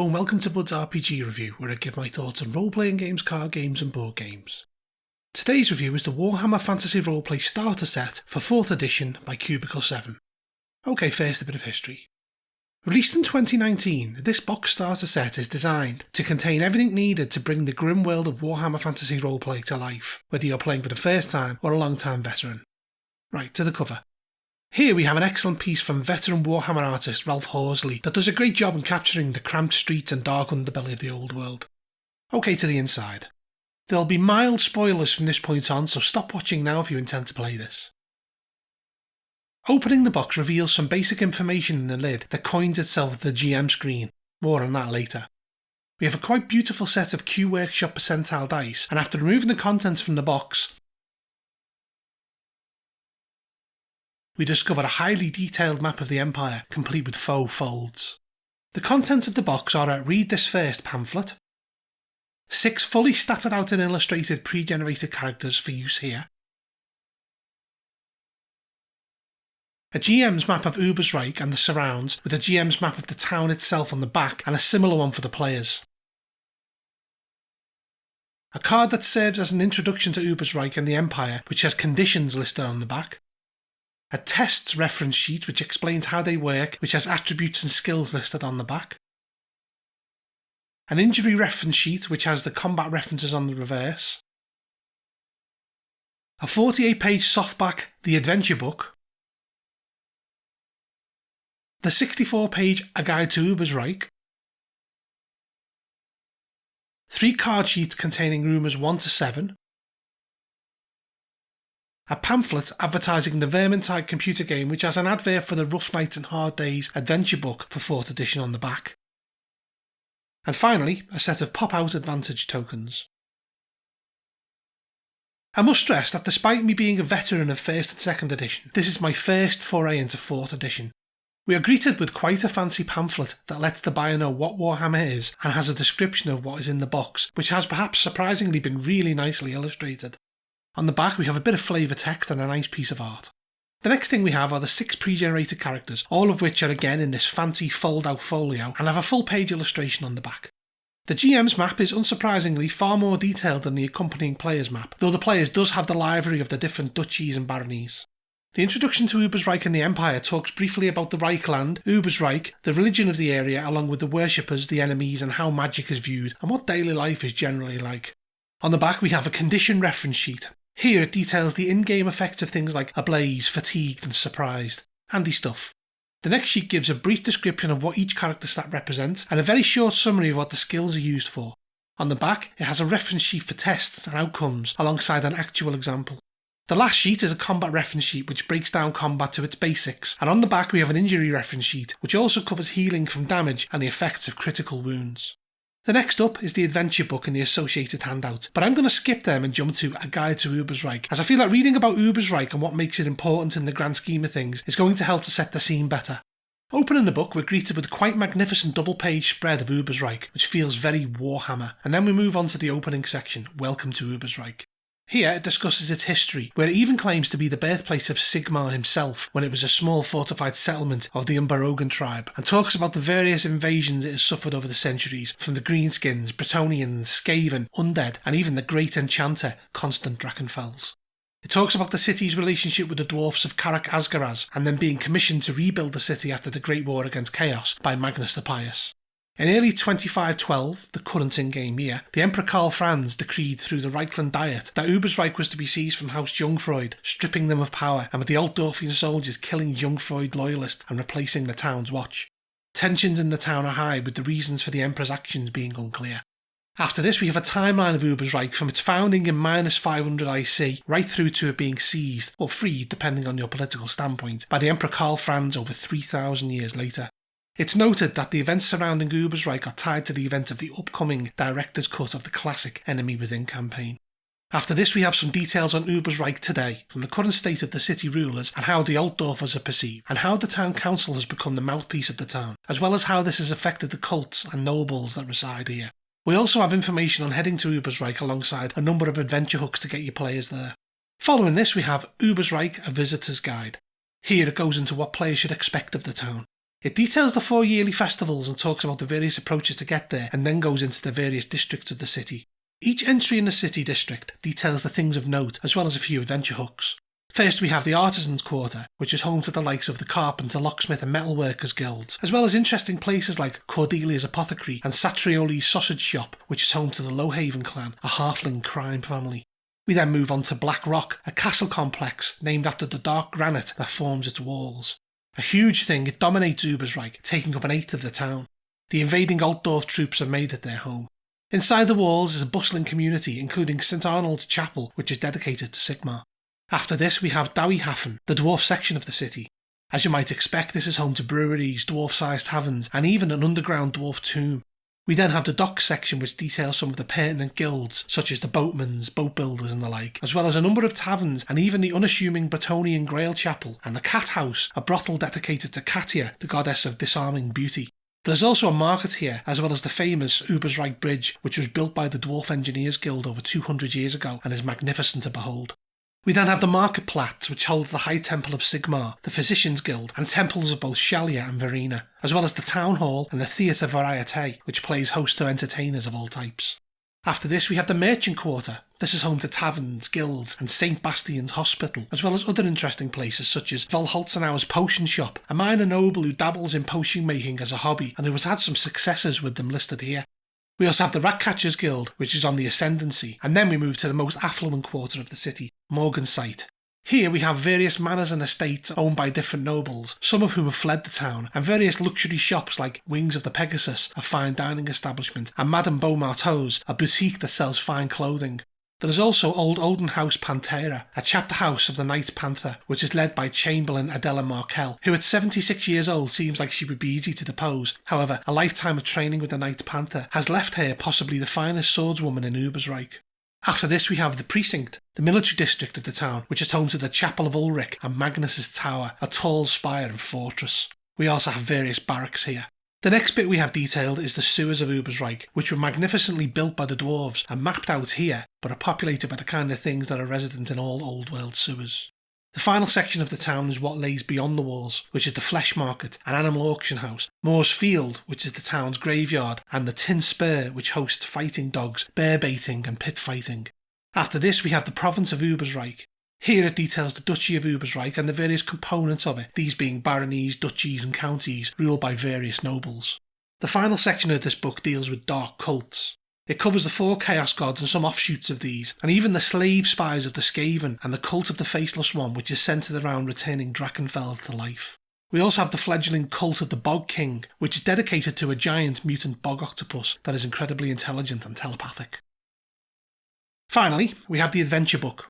Hello and welcome to Bud's RPG Review, where I give my thoughts on role-playing games, card games and board games. Today's review is the Warhammer Fantasy Roleplay Starter Set for 4th edition by Cubicle 7. Okay, first a bit of history. Released in 2019, this box starter set is designed to contain everything needed to bring the grim world of Warhammer Fantasy Roleplay to life, whether you're playing for the first time or a long-time veteran. Right, to the cover. Here we have an excellent piece from veteran Warhammer artist Ralph Horsley that does a great job in capturing the cramped streets and dark underbelly of the old world. Okay, to the inside. There'll be mild spoilers from this point on, so stop watching now if you intend to play this. Opening the box reveals some basic information in the lid that coins itself the GM screen, more on that later. We have a quite beautiful set of Q Workshop percentile dice, and after removing the contents from the box, we discover a highly detailed map of the Empire, complete with faux folds. The contents of the box are a Read This First pamphlet, 6 fully statted out and illustrated pre-generated characters for use here, a GM's map of Uberstrik and the surrounds with a GM's map of the town itself on the back and a similar one for the players, a card that serves as an introduction to Uberstrik and the Empire which has conditions listed on the back, a tests reference sheet which explains how they work, which has attributes and skills listed on the back, an injury reference sheet which has the combat references on the reverse, a 48-page softback The Adventure Book, the 64-page A Guide to Uberstrik, 3 card sheets containing rumours 1 to 7, a pamphlet advertising the Vermintide computer game which has an advert for the Rough Nights and Hard Days adventure book for 4th edition on the back. And finally, a set of pop-out advantage tokens. I must stress that despite me being a veteran of 1st and 2nd edition, this is my first foray into 4th edition. We are greeted with quite a fancy pamphlet that lets the buyer know what Warhammer is and has a description of what is in the box, which has perhaps surprisingly been really nicely illustrated. On the back we have a bit of flavour text and a nice piece of art. The next thing we have are the 6 pre-generated characters, all of which are again in this fancy fold-out folio and have a full-page illustration on the back. The GM's map is unsurprisingly far more detailed than the accompanying player's map, though the players does have the library of the different duchies and baronies. The introduction to Uberstrik and the Empire talks briefly about the Reichland, Uberstrik, the religion of the area along with the worshippers, the enemies and how magic is viewed and what daily life is generally like. On the back we have a condition reference sheet. Here it details the in-game effects of things like ablaze, fatigued and surprised. Handy stuff. The next sheet gives a brief description of what each character stat represents and a very short summary of what the skills are used for. On the back it has a reference sheet for tests and outcomes alongside an actual example. The last sheet is a combat reference sheet which breaks down combat to its basics, and on the back we have an injury reference sheet which also covers healing from damage and the effects of critical wounds. The next up is the adventure book and the associated handout, but I'm going to skip them and jump to A Guide to Uberstrik, as I feel like reading about Uberstrik and what makes it important in the grand scheme of things is going to help to set the scene better. Opening the book, we're greeted with a quite magnificent double-page spread of Uberstrik, which feels very Warhammer, and then we move on to the opening section, Welcome to Uberstrik. Here it discusses its history, where it even claims to be the birthplace of Sigmar himself when it was a small fortified settlement of the Umbrogan tribe, and talks about the various invasions it has suffered over the centuries from the Greenskins, Bretonnians, Skaven, Undead, and even the Great Enchanter, Constant Drakenfels. It talks about the city's relationship with the dwarfs of Karak Asgaraz, and then being commissioned to rebuild the city after the Great War against Chaos by Magnus the Pious. In early 2512, the current in-game year, the Emperor Karl Franz decreed through the Reichland Diet that Uberstrik was to be seized from House Jungfreud, stripping them of power, and with the Altdorfian soldiers killing Jungfreud loyalists and replacing the town's watch. Tensions in the town are high, with the reasons for the Emperor's actions being unclear. After this we have a timeline of Uberstrik from its founding in -500 IC right through to it being seized, or freed depending on your political standpoint, by the Emperor Karl Franz over 3,000 years later. It's noted that the events surrounding Uberstrik are tied to the event of the upcoming Director's Cut of the classic Enemy Within campaign. After this we have some details on Uberstrik today, from the current state of the city rulers and how the Altdorfers are perceived, and how the town council has become the mouthpiece of the town, as well as how this has affected the cults and nobles that reside here. We also have information on heading to Uberstrik alongside a number of adventure hooks to get your players there. Following this we have Uberstrik, a visitor's guide. Here it goes into what players should expect of the town. It details the 4 yearly festivals and talks about the various approaches to get there, and then goes into the various districts of the city. Each entry in the city district details the things of note, as well as a few adventure hooks. First we have the Artisans Quarter, which is home to the likes of the Carpenter, Locksmith and Metalworkers Guilds, as well as interesting places like Cordelia's Apothecary and Satrioli's Sausage Shop, which is home to the Lowhaven clan, a halfling crime family. We then move on to Black Rock, a castle complex named after the dark granite that forms its walls. A huge thing, it dominates Uberstrik, taking up an eighth of the town. The invading Altdorf troops have made it their home. Inside the walls is a bustling community, including St. Arnold's Chapel, which is dedicated to Sigmar. After this we have Dowiehafen, the dwarf section of the city. As you might expect, this is home to breweries, dwarf-sized taverns, and even an underground dwarf tomb. We then have the docks section, which details some of the pertinent guilds, such as the boatmen's, boat builders and the like, as well as a number of taverns and even the unassuming Bretonian Grail Chapel and the Cat House, a brothel dedicated to Katia, the goddess of disarming beauty. There's also a market here, as well as the famous Uberstrik Bridge, which was built by the Dwarf Engineers Guild over 200 years ago and is magnificent to behold. We then have the Marketplatz, which holds the High Temple of Sigmar, the Physicians Guild, and temples of both Shalia and Verena, as well as the Town Hall and the Theatre Varieté, which plays host to entertainers of all types. After this we have the Merchant Quarter. This is home to taverns, guilds, and St. Bastian's Hospital, as well as other interesting places such as Volholzenauer's Potion Shop, a minor noble who dabbles in potion making as a hobby and who has had some successes with them listed here. We also have the Ratcatchers Guild, which is on the ascendancy, and then we move to the most affluent quarter of the city, Morgensight. Here we have various manors and estates owned by different nobles, some of whom have fled the town, and various luxury shops like Wings of the Pegasus, a fine dining establishment, and Madame Beaumarteau's, a boutique that sells fine clothing. There is also Old Olden House Pantera, a chapter house of the Knights Panther, which is led by Chamberlain Adela Markel, who at 76 years old seems like she would be easy to depose. However, a lifetime of training with the Knights Panther has left her possibly the finest swordswoman in Uberstrik. After this we have the Precinct, the military district of the town, which is home to the Chapel of Ulrich and Magnus's Tower, a tall spire and fortress. We also have various barracks here. The next bit we have detailed is the sewers of Uberstrik, which were magnificently built by the dwarves and mapped out here, but are populated by the kind of things that are resident in all Old World sewers. The final section of the town is what lays beyond the walls, which is the Flesh Market, an animal auction house, Moore's Field, which is the town's graveyard, and the Tin Spur, which hosts fighting dogs, bear baiting and pit fighting. After this we have the province of Uberstrik. Here it details the Duchy of Uberstrik and the various components of it, these being baronies, duchies and counties ruled by various nobles. The final section of this book deals with dark cults. It covers the 4 chaos gods and some offshoots of these, and even the slave spies of the Skaven and the cult of the Faceless One, which is centred around returning Drachenfeld to life. We also have the fledgling cult of the Bog King, which is dedicated to a giant mutant bog octopus that is incredibly intelligent and telepathic. Finally, we have the adventure book.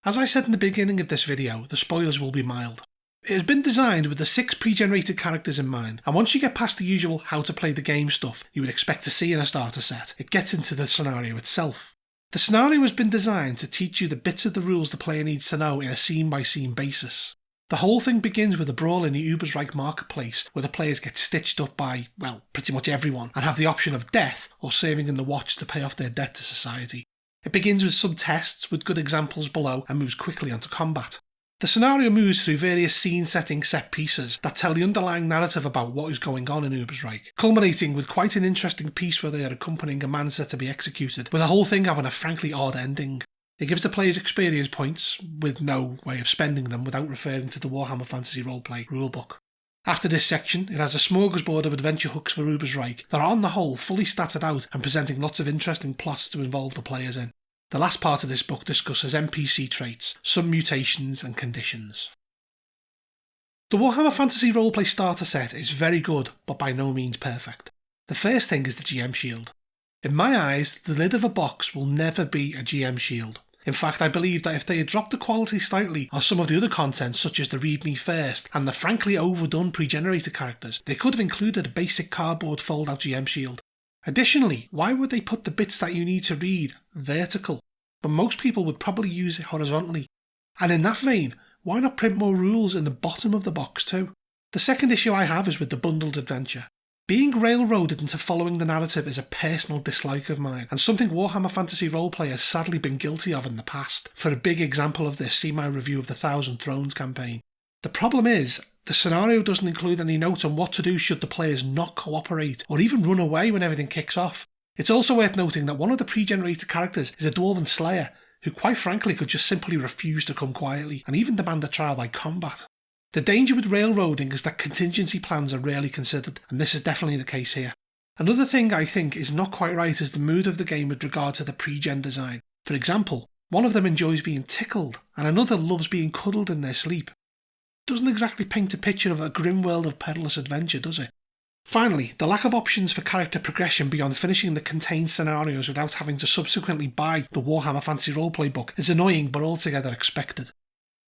As I said in the beginning of this video, the spoilers will be mild. It has been designed with the 6 pre-generated characters in mind, and once you get past the usual how to play the game stuff you would expect to see in a starter set, it gets into the scenario itself. The scenario has been designed to teach you the bits of the rules the player needs to know in a scene-by-scene basis. The whole thing begins with a brawl in the Uberstrik marketplace where the players get stitched up by, well, pretty much everyone, and have the option of death or serving in the watch to pay off their debt to society. It begins with some tests with good examples below and moves quickly onto combat. The scenario moves through various scene-setting set pieces that tell the underlying narrative about what is going on in Uberstrik, culminating with quite an interesting piece where they are accompanying a man set to be executed, with the whole thing having a frankly odd ending. It gives the players experience points, with no way of spending them without referring to the Warhammer Fantasy Roleplay rulebook. After this section, it has a smorgasbord of adventure hooks for Uberstrik that are on the whole fully statted out and presenting lots of interesting plots to involve the players in. The last part of this book discusses NPC traits, some mutations and conditions. The Warhammer Fantasy Roleplay starter set is very good, but by no means perfect. The first thing is the GM shield. In my eyes, the lid of a box will never be a GM shield. In fact, I believe that if they had dropped the quality slightly on some of the other content such as the Read Me First and the frankly overdone pre-generated characters, they could have included a basic cardboard fold-out GM shield. Additionally, why would they put the bits that you need to read vertical, when most people would probably use it horizontally? And in that vein, why not print more rules in the bottom of the box too? The second issue I have is with the bundled adventure. Being railroaded into following the narrative is a personal dislike of mine, and something Warhammer Fantasy Roleplay has sadly been guilty of in the past. For a big example of this, see my review of the Thousand Thrones campaign. The problem is, The scenario doesn't include any note on what to do should the players not cooperate, or even run away when everything kicks off. It's also worth noting that one of the pre-generated characters is a Dwarven Slayer, who quite frankly could just simply refuse to come quietly, and even demand a trial by combat. The danger with railroading is that contingency plans are rarely considered, and this is definitely the case here. Another thing I think is not quite right is the mood of the game with regard to the pre-gen design. For example, one of them enjoys being tickled, and another loves being cuddled in their sleep. Doesn't exactly paint a picture of a grim world of perilous adventure, does it? Finally, the lack of options for character progression beyond finishing the contained scenarios without having to subsequently buy the Warhammer Fantasy Roleplay book is annoying but altogether expected.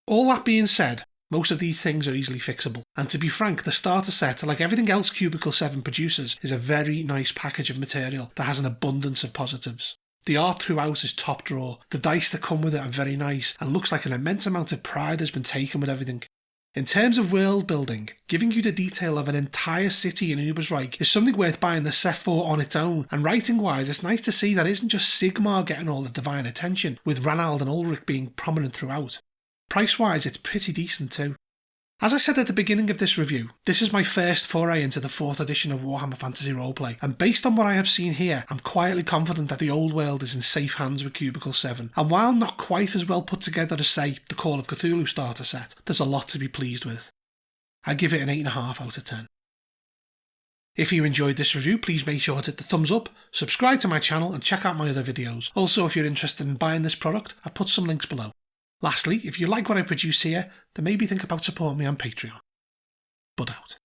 All that being said, most of these things are easily fixable, and to be frank, the starter set, like everything else Cubicle 7 produces, is a very nice package of material that has an abundance of positives. The art throughout is top drawer, the dice that come with it are very nice, and looks like an immense amount of pride has been taken with everything. In terms of world building, giving you the detail of an entire city in Uberstrik is something worth buying the set for on its own, and writing wise it's nice to see that isn't just Sigmar getting all the divine attention, with Ranald and Ulrich being prominent throughout. Price wise it's pretty decent too. As I said at the beginning of this review, this is my first foray into the 4th edition of Warhammer Fantasy Roleplay, and based on what I have seen here, I'm quietly confident that the old world is in safe hands with Cubicle 7, and while not quite as well put together as, say, the Call of Cthulhu starter set, there's a lot to be pleased with. I give it an 8.5 out of 10. If you enjoyed this review, please make sure to hit the thumbs up, subscribe to my channel and check out my other videos. Also, if you're interested in buying this product, I've put some links below. Lastly, if you like what I produce here, then maybe think about supporting me on Patreon. Bud out.